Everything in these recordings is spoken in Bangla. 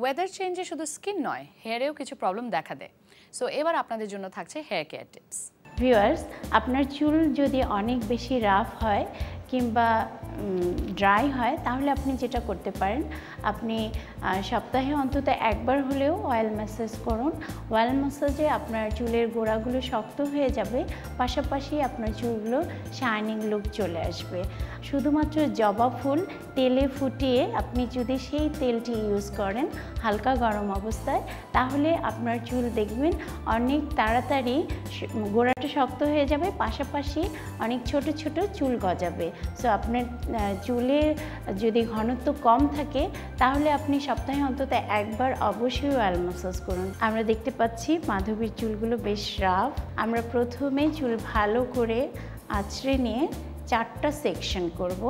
ওয়েদার চেঞ্জে শুধু স্কিন নয়, হেয়ারেও কিছু প্রবলেম দেখা দেয়। সো এবার আপনাদের জন্য থাকছে হেয়ার কেয়ার টিপস। ভিউয়ার্স, আপনার চুল যদি অনেক বেশি রাফ হয় কিংবা ড্রাই হয়, তাহলে আপনি যেটা করতে পারেন, আপনি সপ্তাহে অন্তত একবার হলেও অয়েল ম্যাসাজ করুন। অয়েল ম্যাসাজে আপনার চুলের গোড়াগুলো শক্ত হয়ে যাবে, পাশাপাশি আপনার চুলগুলো শাইনিং লুক চলে আসবে। শুধুমাত্র জবা ফুল তেলে ফুটিয়ে আপনি যদি সেই তেলটি ইউজ করেন হালকা গরম অবস্থায়, তাহলে আপনার চুল দেখবেন অনেক তাড়াতাড়ি গোড়াটা শক্ত হয়ে যাবে, পাশাপাশি অনেক ছোট ছোট চুল গজাবে। সো আপনার চুলের যদি ঘনত্ব কম থাকে, তাহলে আপনি সপ্তাহে অন্তত একবার অবশ্যই অয়েল ম্যাসাজ করুন। আমরা দেখতে পাচ্ছি মাধবীর চুলগুলো বেশ রাফ। আমরা প্রথমে চুল ভালো করে আঁচড়ে নিয়ে 4টা সেকশন করব।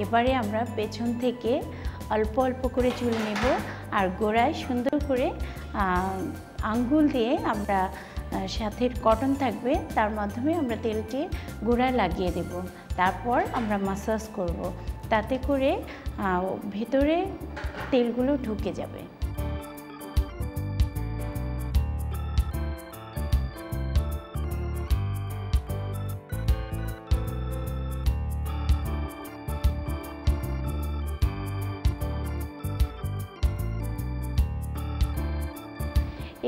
এবারে আমরা পেছন থেকে অল্প অল্প করে চুল নেব, আর গোড়ায় সুন্দর করে আঙ্গুল দিয়ে আমরা সাথে কটন থাকবে, তার মাধ্যমে আমরা তেলটি গোড়ায় লাগিয়ে দেব। তারপর আমরা মাসাজ করব, তাতে করে ভেতরে তেলগুলো ঢুকে যাবে।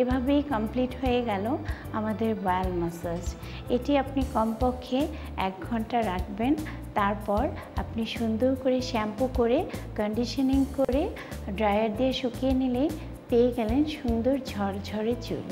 এভাবেই কমপ্লিট হয়ে গেল আমাদের অয়েল ম্যাসাজ। এটি আপনি কমপক্ষে 1 ঘন্টা রাখবেন। তারপর আপনি সুন্দর করে শ্যাম্পু করে কন্ডিশনিং করে ড্রায়ার দিয়ে শুকিয়ে নিলেই পেয়ে গেলেন সুন্দর ঝরঝরে চুল।